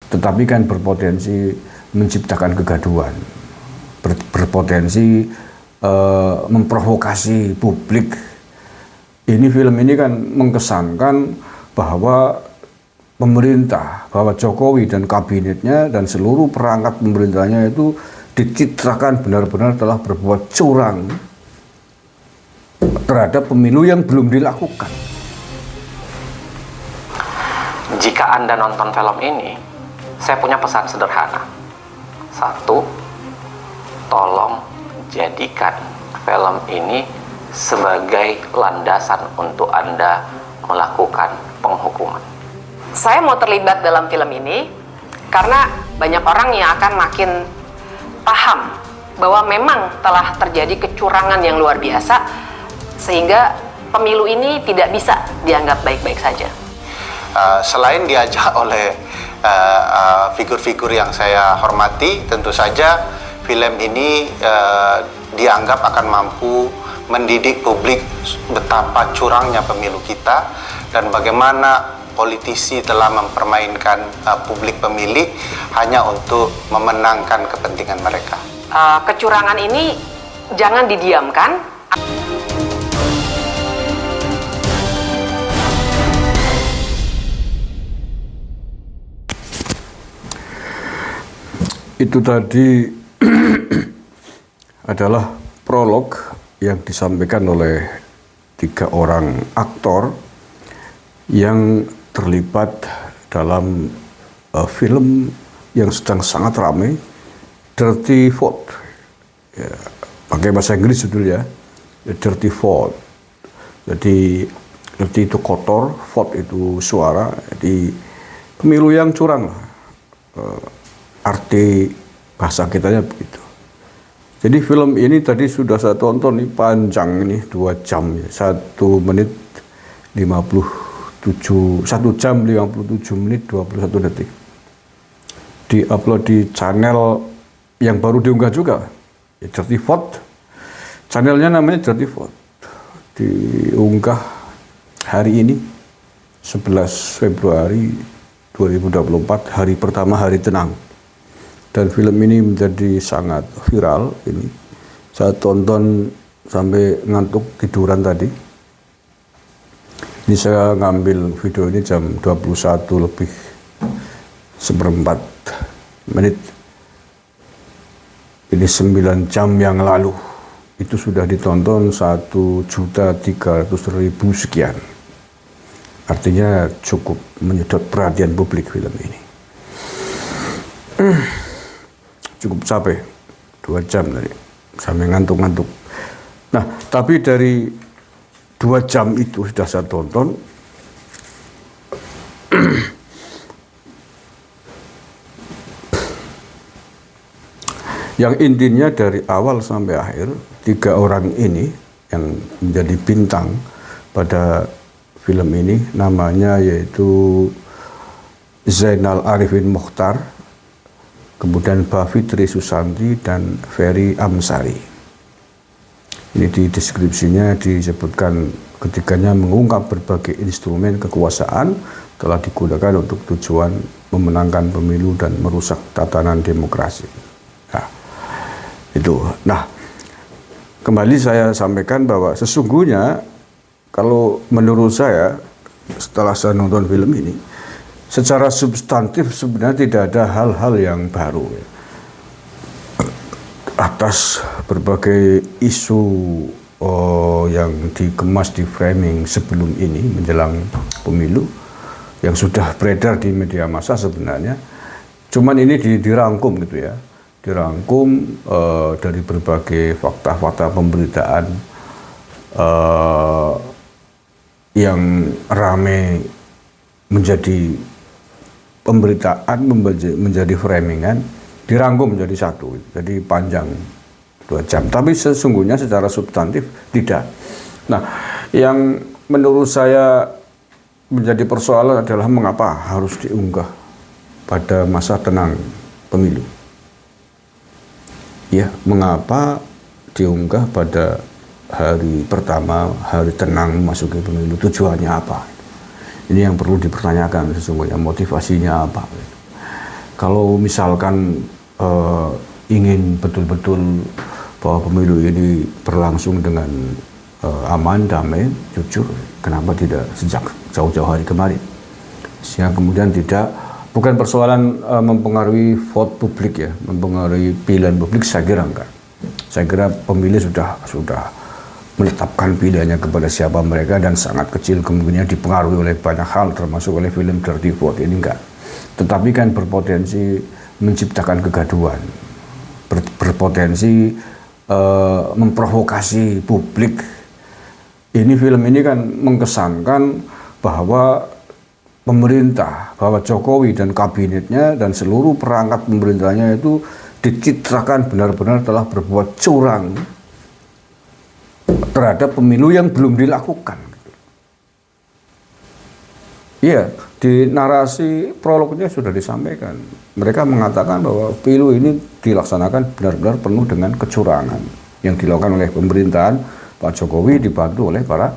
tetapi kan berpotensi menciptakan kegaduhan, berpotensi memprovokasi publik. Ini film ini kan mengesankan bahwa pemerintah, bahwa Jokowi dan kabinetnya dan seluruh perangkat pemerintahnya itu dicitrakan benar-benar telah berbuat curang terhadap pemilu yang belum dilakukan. Jika Anda nonton film ini, saya punya pesan sederhana. Satu, tolong jadikan film ini sebagai landasan untuk Anda melakukan penghukuman. Saya mau terlibat dalam film ini karena banyak orang yang akan makin paham bahwa memang telah terjadi kecurangan yang luar biasa sehingga pemilu ini tidak bisa dianggap baik-baik saja. Selain diajak oleh figur-figur yang saya hormati, tentu saja film ini dianggap akan mampu mendidik publik betapa curangnya pemilu kita dan bagaimana politisi telah mempermainkan publik pemilih hanya untuk memenangkan kepentingan mereka. Kecurangan ini jangan didiamkan. Itu tadi adalah prolog yang disampaikan oleh 3 orang aktor yang terlibat dalam film yang sedang sangat ramai, Dirty Vote. Ya, pakai bahasa Inggris judulnya, Dirty Vote. Jadi dirty itu kotor, vote itu suara. Jadi pemilu yang curang lah. Arti bahasa kitanya begitu. Jadi film ini tadi sudah saya tonton, ini panjang, ini 2 jam ya, 1 menit 57, 1 jam 57 menit 21 detik. Di-upload di channel yang baru diunggah juga, ya, Dirty Vote. Channelnya namanya Dirty Vote. Diunggah hari ini, 11 Februari 2024, hari pertama hari tenang. Dan film ini menjadi sangat viral. Ini saya tonton sampai ngantuk tiduran tadi. Ini saya ngambil video ini jam 21 lebih 1/4 menit. Ini 9 jam yang lalu. Itu sudah ditonton 1.300.000 sekian. Artinya cukup menyedot perhatian publik film ini. Cukup capek, 2 jam tadi, sampai ngantuk-ngantuk. Nah, tapi dari 2 jam itu sudah saya tonton, yang intinya dari awal sampai akhir, 3 orang ini yang menjadi bintang pada film ini, namanya yaitu Zainal Arifin Mokhtar, kemudian Mbak Fitri Susanti dan Ferry Amsari. Ini di deskripsinya disebutkan ketiganya mengungkap berbagai instrumen kekuasaan telah digunakan untuk tujuan memenangkan pemilu dan merusak tatanan demokrasi. Nah, itu. Nah, kembali saya sampaikan bahwa sesungguhnya kalau menurut saya setelah saya nonton film ini, secara substantif sebenarnya tidak ada hal-hal yang baru ya. Atas berbagai isu yang dikemas di framing sebelum ini menjelang pemilu yang sudah beredar di media massa sebenarnya, cuman ini dirangkum gitu ya, dirangkum dari berbagai fakta-fakta pemberitaan yang ramai menjadi pemberitaan, menjadi framingan, dirangkum menjadi satu, jadi panjang 2 jam. Tapi sesungguhnya secara substantif tidak. Nah, yang menurut saya menjadi persoalan adalah mengapa harus diunggah pada masa tenang pemilu. Ya, mengapa diunggah pada hari pertama, hari tenang memasuki pemilu, tujuannya apa? Ini yang perlu dipertanyakan sesungguhnya, motivasinya apa. Kalau misalkan ingin betul-betul bahwa pemilu ini berlangsung dengan aman, damai, jujur, kenapa tidak sejak jauh-jauh hari kemarin? Sehingga kemudian bukan persoalan mempengaruhi vote publik ya, mempengaruhi pilihan publik, saya kira enggak. Saya kira pemilih sudah menetapkan pilihannya kepada siapa mereka, dan sangat kecil kemungkinan dipengaruhi oleh banyak hal, termasuk oleh film Dirty Vote ini enggak. Tetapi kan berpotensi menciptakan kegaduhan, berpotensi memprovokasi publik. Ini film ini kan mengesankan bahwa pemerintah, bahwa Jokowi dan kabinetnya dan seluruh perangkat pemerintahnya itu dicitrakan benar-benar telah berbuat curang terhadap pemilu yang belum dilakukan. Iya, di narasi prolognya sudah disampaikan. Mereka mengatakan bahwa pemilu ini dilaksanakan benar-benar penuh dengan kecurangan yang dilakukan oleh pemerintahan Pak Jokowi dibantu oleh para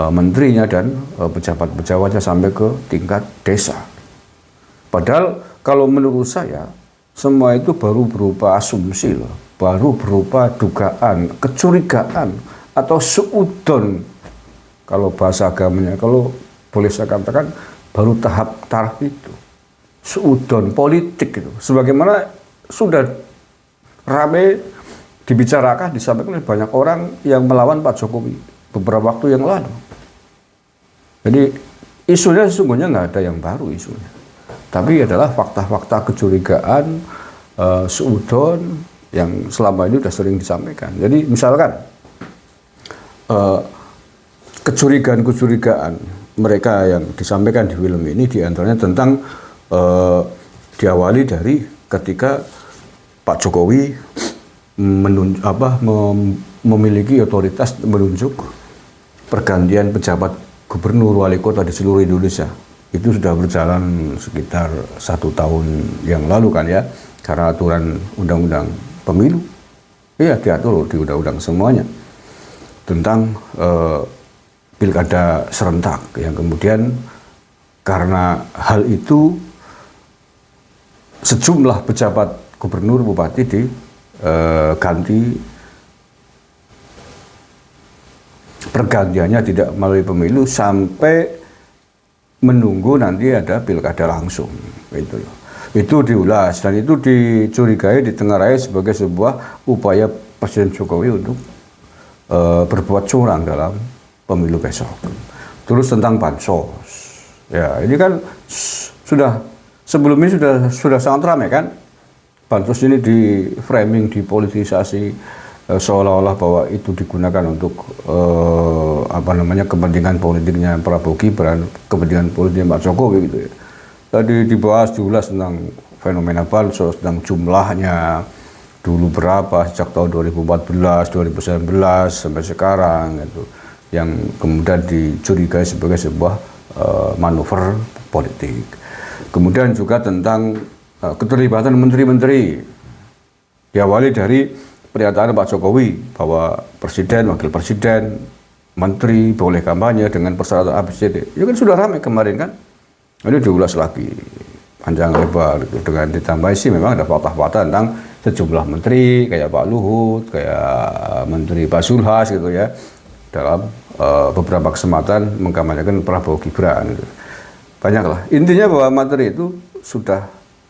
menterinya dan pejabat-pejabatnya sampai ke tingkat desa. Padahal kalau menurut saya semua itu baru berupa asumsi loh, baru berupa dugaan, kecurigaan atau suudon. Kalau bahasa agamanya, kalau boleh saya katakan baru tahap taraf itu, suudon politik itu. Sebagaimana sudah ramai dibicarakan, disampaikan oleh banyak orang yang melawan Pak Jokowi beberapa waktu yang lalu. Jadi isunya sesungguhnya nggak ada yang baru isunya, tapi adalah fakta-fakta kecurigaan, suudon yang selama ini sudah sering disampaikan. Jadi misalkan kecurigaan-kecurigaan mereka yang disampaikan di film ini diantaranya tentang diawali dari ketika Pak Jokowi memiliki otoritas menunjuk pergantian pejabat gubernur wali kota di seluruh Indonesia. Itu sudah berjalan sekitar 1 tahun yang lalu kan ya, karena aturan undang-undang pemilu. Iya, diatur di undang-undang semuanya tentang pilkada serentak, yang kemudian karena hal itu sejumlah pejabat gubernur bupati diganti, pergantiannya tidak melalui pemilu sampai menunggu nanti ada pilkada langsung. Itu diulas dan itu dicurigai, ditengarai sebagai sebuah upaya Presiden Jokowi untuk berbuat curang dalam pemilu besok. Terus tentang bansos, ya ini kan sudah sebelum ini sudah sangat ramai kan. Bansos ini di framing, dipolitisasi, seolah-olah bahwa itu digunakan untuk kepentingan politiknya Prabowo Gibran, kepentingan politiknya Pak Jokowi gitu ya. Tadi dibahas, diulas tentang fenomena bansos, tentang jumlahnya dulu berapa sejak tahun 2014, 2019 sampai sekarang gitu, yang kemudian dicurigai sebagai sebuah manuver politik. Kemudian juga tentang keterlibatan menteri-menteri, diawali dari pernyataan Pak Jokowi bahwa presiden, wakil presiden, menteri boleh kampanye dengan persyaratan ABCD. Itu kan sudah ramai kemarin kan. Ini diulas lagi panjang lebar gitu. Dengan ditambah sih memang ada fakta-fakta tentang sejumlah menteri kayak Pak Luhut, kayak Menteri Pak Zulhas gitu ya, dalam beberapa kesempatan mengkampanyekan Prabowo Gibran gitu. Banyaklah. Intinya bahwa materi itu sudah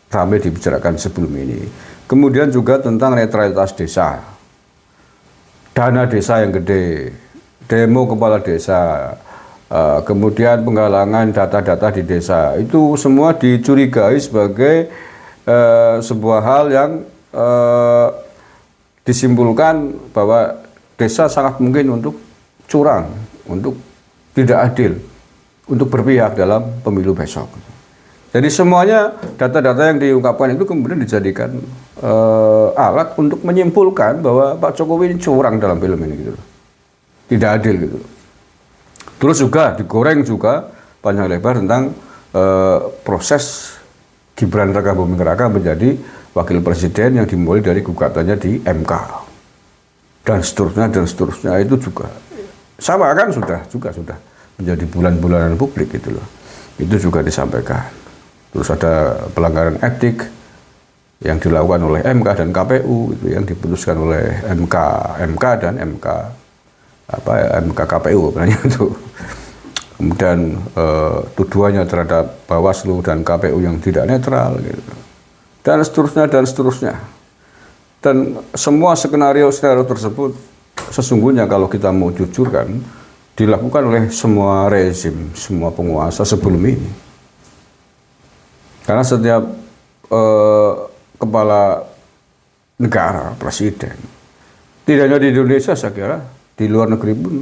ramai dibicarakan sebelum ini. Kemudian juga tentang netralitas desa, dana desa yang gede, demo kepala desa, kemudian penggalangan data-data di desa, itu semua dicurigai sebagai sebuah hal yang disimpulkan bahwa desa sangat mungkin untuk curang, untuk tidak adil, untuk berpihak dalam pemilu besok. Jadi semuanya data-data yang diungkapkan itu kemudian dijadikan alat untuk menyimpulkan bahwa Pak Jokowi ini curang dalam film ini gitu, tidak adil gitu. Terus juga digoreng juga panjang lebar tentang proses Gibran Rakabuming Raka menjadi wakil presiden yang dimulai dari gugatannya di MK dan seterusnya itu juga sama kan sudah menjadi bulan-bulanan publik gitu loh. Itu juga disampaikan. Terus ada pelanggaran etik yang dilakukan oleh MK dan KPU itu yang diputuskan oleh MK dan MK KPU sebenarnya itu. Kemudian tuduhannya terhadap Bawaslu dan KPU yang tidak netral gitu. Dan seterusnya. Dan semua skenario tersebut sesungguhnya kalau kita mau jujurkan dilakukan oleh semua rezim, semua penguasa sebelum ini. Karena setiap kepala negara, presiden, tidak hanya di Indonesia saya kira, di luar negeri pun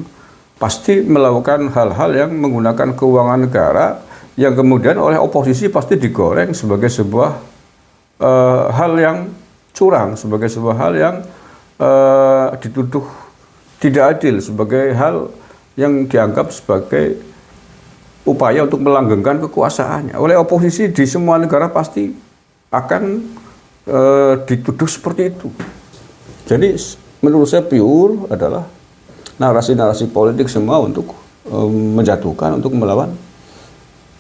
pasti melakukan hal-hal yang menggunakan keuangan negara yang kemudian oleh oposisi pasti digoreng sebagai sebuah hal yang curang, sebagai sebuah hal yang dituduh tidak adil, sebagai hal yang dianggap sebagai upaya untuk melanggengkan kekuasaannya. Oleh oposisi di semua negara pasti akan dituduh seperti itu. Jadi menurut saya pure adalah narasi-narasi politik semua untuk menjatuhkan, untuk melawan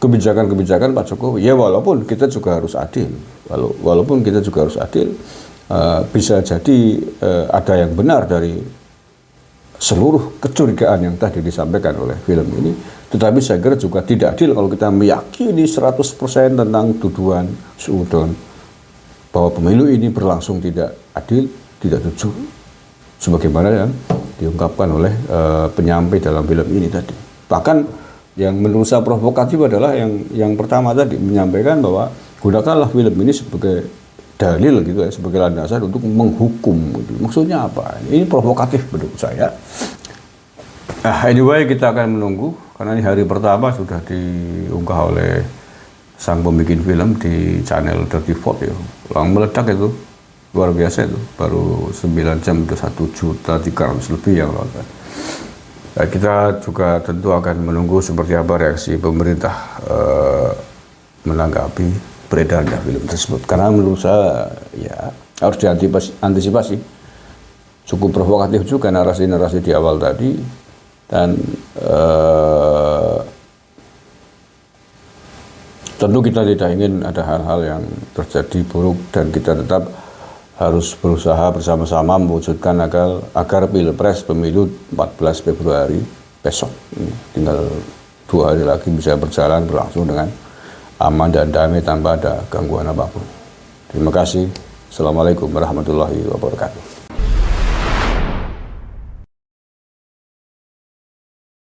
kebijakan-kebijakan Pak Jokowi. Ya walaupun kita juga harus adil, walaupun kita juga harus adil, bisa jadi ada yang benar dari seluruh kecurigaan yang tadi disampaikan oleh film ini, tetapi saya kira juga tidak adil kalau kita meyakini 100% tentang tuduhan suudon bahwa pemilu ini berlangsung tidak adil, tidak jujur, sebagaimana yang diungkapkan oleh penyampai dalam film ini tadi. Bahkan yang menurut saya provokatif adalah yang pertama tadi menyampaikan bahwa gunakanlah film ini sebagai dalil gitu ya, sebagai landasan untuk menghukum gitu. Maksudnya apa? Ini provokatif menurut saya. Anyway, kita akan menunggu karena ini hari pertama sudah diunggah oleh sang pembikin film di channel Dirty Vote ya. Langsung meledak itu. Luar biasa itu. Baru 9 jam udah 1.300.000 lebih yang nonton. Nah, kita juga tentu akan menunggu seperti apa reaksi pemerintah menanggapi beredarnya film tersebut, karena menurut saya ya harus diantisipasi. Cukup provokatif juga narasi-narasi di awal tadi, dan tentu kita tidak ingin ada hal-hal yang terjadi buruk, dan kita tetap harus berusaha bersama-sama mewujudkan agar Pilpres pemilu 14 Februari besok, tinggal 2 hari lagi, bisa berlangsung dengan aman dan damai tanpa ada gangguan apapun. Terima kasih. Assalamualaikum warahmatullahi wabarakatuh.